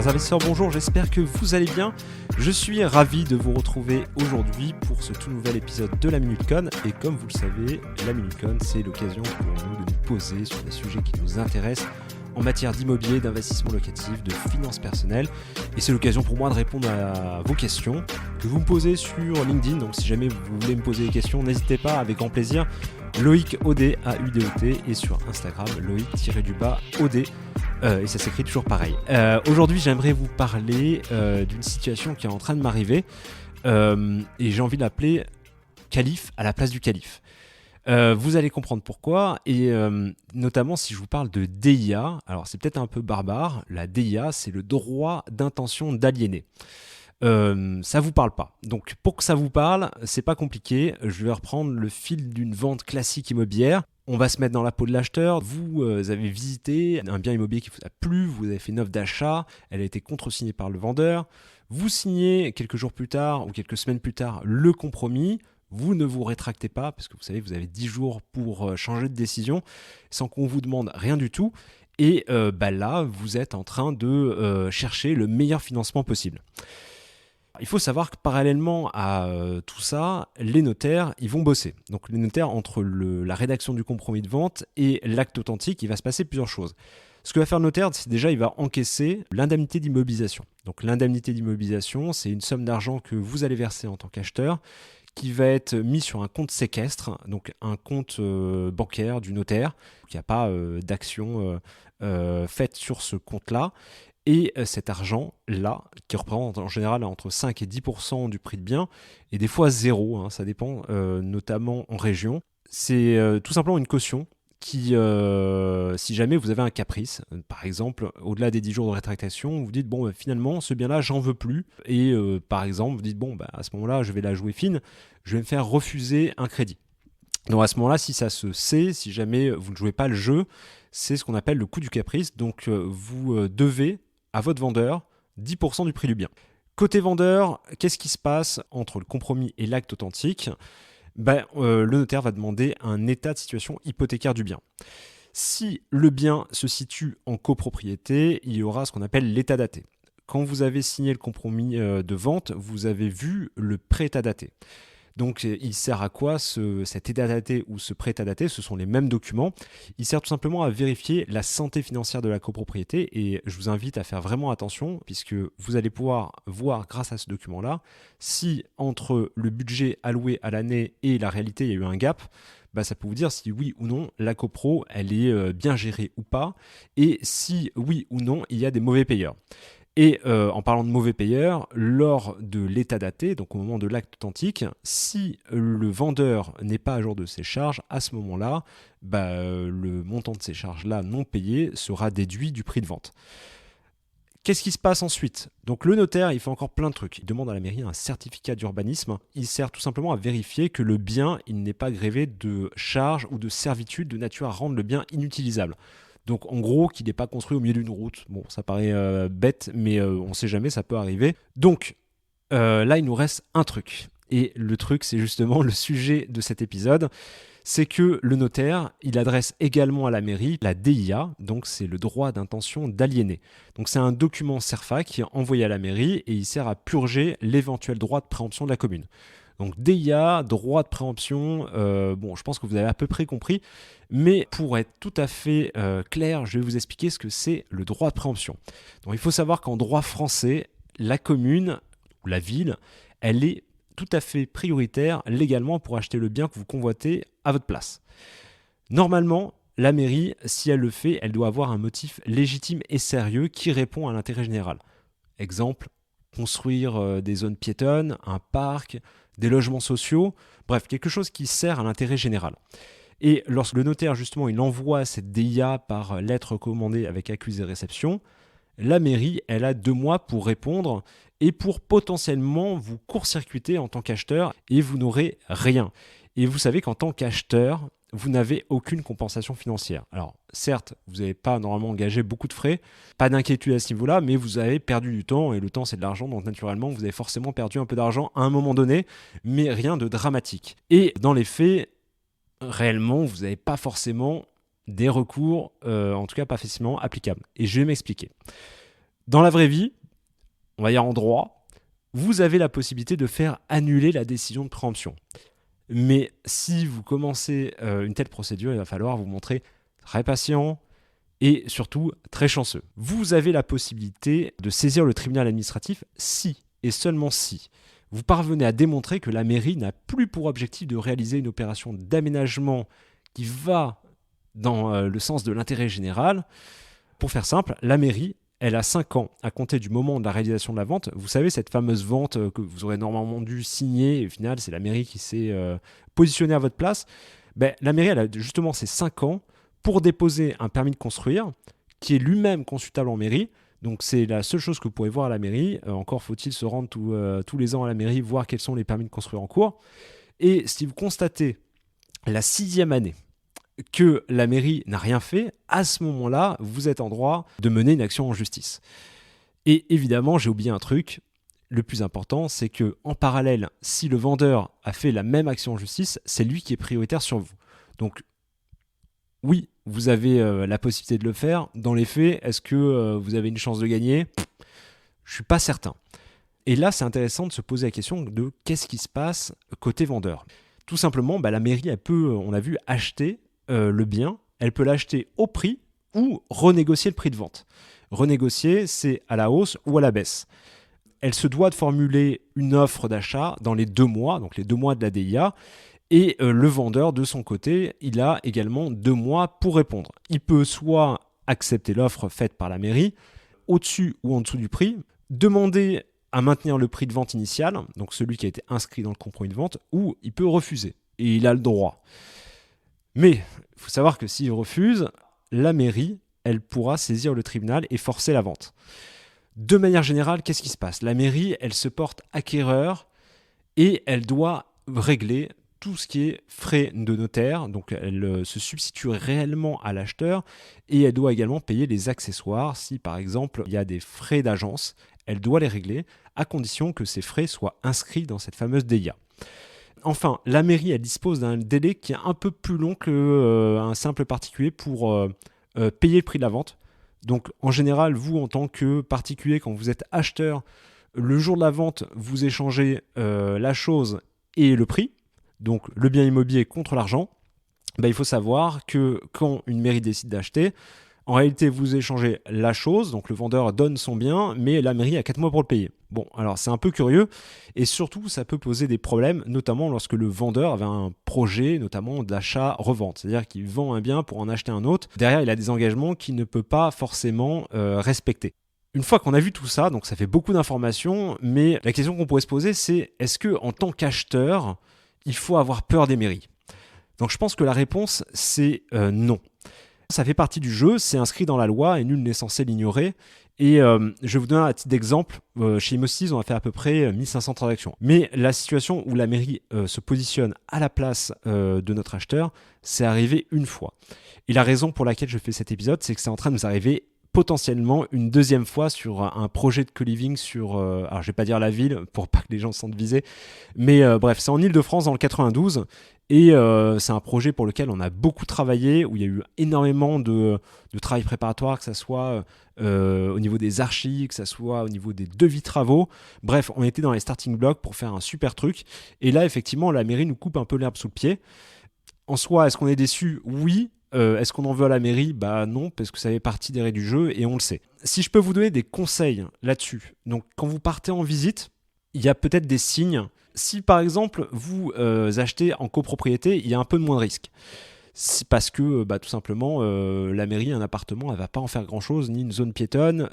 Chers investisseurs, bonjour, j'espère que vous allez bien. Je suis ravi de vous retrouver aujourd'hui pour ce tout nouvel épisode de la Minute Con. Et comme vous le savez, la Minute Con, c'est l'occasion pour nous de nous poser sur des sujets qui nous intéressent en matière d'immobilier, d'investissement locatif, de finances personnelles. Et c'est l'occasion pour moi de répondre à vos questions que vous me posez sur LinkedIn. Donc si jamais vous voulez me poser des questions, n'hésitez pas, avec grand plaisir. Loïc Audet, A-U-D-O-T, et sur Instagram, Loïc-OD. Et ça s'écrit toujours pareil. Aujourd'hui, j'aimerais vous parler d'une situation qui est en train de m'arriver. Et j'ai envie de l'appeler calife à la place du calife. Vous allez comprendre pourquoi, et notamment si je vous parle de DIA. Alors c'est peut-être un peu barbare, la DIA c'est le droit d'intention d'aliéner. Ça vous parle pas. Donc pour que ça vous parle, c'est pas compliqué, je vais reprendre le fil d'une vente classique immobilière. On va se mettre dans la peau de l'acheteur. Vous avez visité un bien immobilier qui vous a plu, vous avez fait une offre d'achat, elle a été contresignée par le vendeur. Vous signez quelques jours plus tard ou quelques semaines plus tard le compromis. Vous ne vous rétractez pas parce que vous savez, vous avez 10 jours pour changer de décision sans qu'on vous demande rien du tout. Et là, vous êtes en train de chercher le meilleur financement possible. Il faut savoir que parallèlement à tout ça, les notaires, ils vont bosser. Donc les notaires, entre la rédaction du compromis de vente et l'acte authentique, il va se passer plusieurs choses. Ce que va faire le notaire, c'est déjà, il va encaisser l'indemnité d'immobilisation. Donc l'indemnité d'immobilisation, c'est une somme d'argent que vous allez verser en tant qu'acheteur, qui va être mis sur un compte séquestre, donc un compte bancaire du notaire. Il n'y a pas d'action faite sur ce compte-là. Et cet argent-là, qui représente en général entre 5 et 10% du prix de bien, et des fois zéro, ça dépend, notamment en région, c'est tout simplement une caution qui, si jamais vous avez un caprice, par exemple, au-delà des 10 jours de rétractation, vous dites, finalement, ce bien-là, j'en veux plus. Et par exemple, vous dites, à ce moment-là, je vais la jouer fine, je vais me faire refuser un crédit. Donc à ce moment-là, si ça se sait, si jamais vous ne jouez pas le jeu, c'est ce qu'on appelle le coût du caprice. Donc vous devez à votre vendeur 10% du prix du bien. Côté vendeur, qu'est-ce qui se passe entre le compromis et l'acte authentique ? Le notaire va demander un état de situation hypothécaire du bien. Si le bien se situe en copropriété, il y aura ce qu'on appelle l'état daté. Quand vous avez signé le compromis de vente, vous avez vu le pré-état daté. Donc il sert à quoi cet état daté ou ce pré-état daté ? Ce sont les mêmes documents. Il sert tout simplement à vérifier la santé financière de la copropriété, et je vous invite à faire vraiment attention puisque vous allez pouvoir voir grâce à ce document-là si entre le budget alloué à l'année et la réalité il y a eu un gap. Ça peut vous dire si oui ou non la copro elle est bien gérée ou pas, et si oui ou non il y a des mauvais payeurs. Et en parlant de mauvais payeurs, lors de l'état daté, donc au moment de l'acte authentique, si le vendeur n'est pas à jour de ses charges, à ce moment-là, le montant de ces charges-là non payées sera déduit du prix de vente. Qu'est-ce qui se passe ensuite ? Donc le notaire, il fait encore plein de trucs. Il demande à la mairie un certificat d'urbanisme. Il sert tout simplement à vérifier que le bien, il n'est pas grévé de charges ou de servitudes de nature à rendre le bien inutilisable. Donc en gros, qu'il n'est pas construit au milieu d'une route. Bon, ça paraît bête, mais on ne sait jamais, ça peut arriver. Donc là, il nous reste un truc. Et le truc, c'est justement le sujet de cet épisode. C'est que le notaire, il adresse également à la mairie la DIA, donc c'est le droit d'intention d'aliéner. Donc c'est un document CERFA qui est envoyé à la mairie et il sert à purger l'éventuel droit de préemption de la commune. Donc DIA, droit de préemption, je pense que vous avez à peu près compris, mais pour être tout à fait clair, je vais vous expliquer ce que c'est le droit de préemption. Donc il faut savoir qu'en droit français, la commune ou la ville, elle est tout à fait prioritaire légalement pour acheter le bien que vous convoitez à votre place. Normalement, la mairie, si elle le fait, elle doit avoir un motif légitime et sérieux qui répond à l'intérêt général. Exemple, construire des zones piétonnes, un parc, des logements sociaux, bref, quelque chose qui sert à l'intérêt général. Et lorsque le notaire, justement, il envoie cette DIA par lettre recommandée avec accusé de réception, la mairie, elle a 2 mois pour répondre et pour potentiellement vous court-circuiter en tant qu'acheteur, et vous n'aurez rien. Et vous savez qu'en tant qu'acheteur, vous n'avez aucune compensation financière. Alors certes, vous n'avez pas normalement engagé beaucoup de frais, pas d'inquiétude à ce niveau-là, mais vous avez perdu du temps, et le temps c'est de l'argent, donc naturellement vous avez forcément perdu un peu d'argent à un moment donné, mais rien de dramatique. Et dans les faits, réellement, vous n'avez pas forcément des recours, en tout cas pas facilement applicables. Et je vais m'expliquer. Dans la vraie vie, on va dire en droit, vous avez la possibilité de faire annuler la décision de préemption. Mais si vous commencez une telle procédure, il va falloir vous montrer très patient et surtout très chanceux. Vous avez la possibilité de saisir le tribunal administratif si, et seulement si, vous parvenez à démontrer que la mairie n'a plus pour objectif de réaliser une opération d'aménagement qui va dans le sens de l'intérêt général. Pour faire simple, la mairie, elle a 5 ans à compter du moment de la réalisation de la vente. Vous savez, cette fameuse vente que vous aurez normalement dû signer, et au final, c'est la mairie qui s'est positionnée à votre place. La mairie, elle a justement ces 5 ans pour déposer un permis de construire qui est lui-même consultable en mairie. Donc c'est la seule chose que vous pourrez voir à la mairie. Encore faut-il se rendre tous les ans à la mairie, voir quels sont les permis de construire en cours. Et si vous constatez la 6e année que la mairie n'a rien fait, à ce moment-là, vous êtes en droit de mener une action en justice. Et évidemment, j'ai oublié un truc. Le plus important, c'est que en parallèle, si le vendeur a fait la même action en justice, c'est lui qui est prioritaire sur vous. Donc oui, vous avez la possibilité de le faire. Dans les faits, est-ce que vous avez une chance de gagner ? Je ne suis pas certain. Et là, c'est intéressant de se poser la question de qu'est-ce qui se passe côté vendeur. Tout simplement, la mairie, elle peut, on l'a vu, acheter le bien. Elle peut l'acheter au prix ou renégocier le prix de vente. Renégocier, c'est à la hausse ou à la baisse. Elle se doit de formuler une offre d'achat dans les 2 mois, donc les 2 mois de la DIA. Et le vendeur, de son côté, il a également 2 mois pour répondre. Il peut soit accepter l'offre faite par la mairie, au-dessus ou en dessous du prix, demander à maintenir le prix de vente initial, donc celui qui a été inscrit dans le compromis de vente, ou il peut refuser. Et il a le droit. Mais il faut savoir que s'il refuse, la mairie, elle pourra saisir le tribunal et forcer la vente. De manière générale, qu'est-ce qui se passe ? La mairie, elle se porte acquéreur et elle doit régler tout ce qui est frais de notaire, donc elle se substitue réellement à l'acheteur et elle doit également payer les accessoires. Si par exemple il y a des frais d'agence, elle doit les régler à condition que ces frais soient inscrits dans cette fameuse DIA. Enfin, la mairie elle dispose d'un délai qui est un peu plus long qu'un simple particulier pour payer le prix de la vente. Donc en général, vous en tant que particulier, quand vous êtes acheteur, le jour de la vente, vous échangez la chose et le prix. Donc le bien immobilier contre l'argent, il faut savoir que quand une mairie décide d'acheter, en réalité vous échangez la chose, donc le vendeur donne son bien, mais la mairie a 4 mois pour le payer. Bon, alors c'est un peu curieux, et surtout ça peut poser des problèmes, notamment lorsque le vendeur avait un projet, notamment d'achat-revente, c'est-à-dire qu'il vend un bien pour en acheter un autre. Derrière, il a des engagements qu'il ne peut pas forcément respecter. Une fois qu'on a vu tout ça, donc ça fait beaucoup d'informations, mais la question qu'on pourrait se poser, c'est est-ce que en tant qu'acheteur, il faut avoir peur des mairies ? Donc je pense que la réponse, c'est non. Ça fait partie du jeu, c'est inscrit dans la loi et nul n'est censé l'ignorer. Et je vais vous donner un titre d'exemple. Chez Immostiz, on a fait à peu près 1500 transactions. Mais la situation où la mairie se positionne à la place de notre acheteur, c'est arrivé une fois. Et la raison pour laquelle je fais cet épisode, c'est que c'est en train de nous arriver potentiellement une deuxième fois sur un projet de co-living sur, alors je vais pas dire la ville pour pas que les gens se sentent visés, mais bref, c'est en Ile-de-France dans le 92 et c'est un projet pour lequel on a beaucoup travaillé, où il y a eu énormément de travail préparatoire, que ça soit au niveau des archives, que ça soit au niveau des devis travaux. Bref, on était dans les starting blocks pour faire un super truc et là effectivement la mairie nous coupe un peu l'herbe sous le pied. En soi, est-ce qu'on est déçu ? Oui. Est-ce qu'on en veut à la mairie ? Non, parce que ça fait partie des règles du jeu et on le sait. Si je peux vous donner des conseils là-dessus, donc quand vous partez en visite, il y a peut-être des signes. Si par exemple vous achetez en copropriété, il y a un peu de moins de risque. C'est parce que tout simplement la mairie, un appartement, elle ne va pas en faire grand-chose, ni une zone piétonne,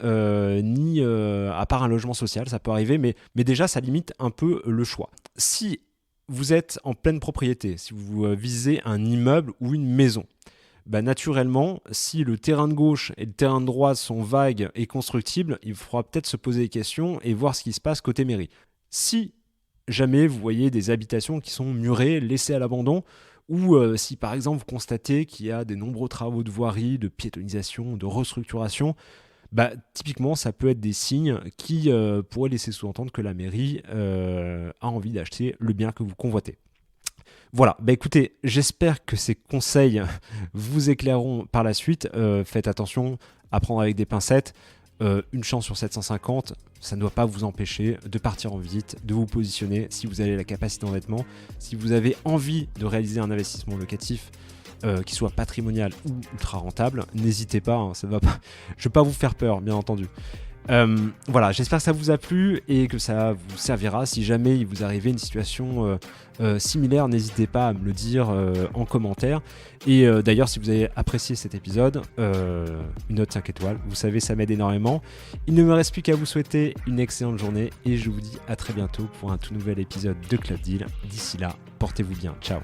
ni à part un logement social, ça peut arriver, mais déjà ça limite un peu le choix. Si vous êtes en pleine propriété, si vous visez un immeuble ou une maison, naturellement, si le terrain de gauche et le terrain de droite sont vagues et constructibles, il faudra peut-être se poser des questions et voir ce qui se passe côté mairie. Si jamais vous voyez des habitations qui sont murées, laissées à l'abandon, ou si par exemple vous constatez qu'il y a des nombreux travaux de voirie, de piétonisation, de restructuration, typiquement ça peut être des signes qui pourraient laisser sous-entendre que la mairie a envie d'acheter le bien que vous convoitez. Voilà, écoutez, j'espère que ces conseils vous éclaireront par la suite. Faites attention à prendre avec des pincettes. une chance sur 750, ça ne doit pas vous empêcher de partir en visite, de vous positionner si vous avez la capacité d'endettement, si vous avez envie de réaliser un investissement locatif qui soit patrimonial ou ultra rentable, n'hésitez pas, hein, ça va pas, je ne vais pas vous faire peur, bien entendu. Voilà, j'espère que ça vous a plu et que ça vous servira. Si jamais il vous arrivait une situation similaire, n'hésitez pas à me le dire en commentaire. Et d'ailleurs, si vous avez apprécié cet épisode, une note 5 étoiles, vous savez, ça m'aide énormément. Il ne me reste plus qu'à vous souhaiter une excellente journée et je vous dis à très bientôt pour un tout nouvel épisode de Club Deal. D'ici là, portez-vous bien. Ciao.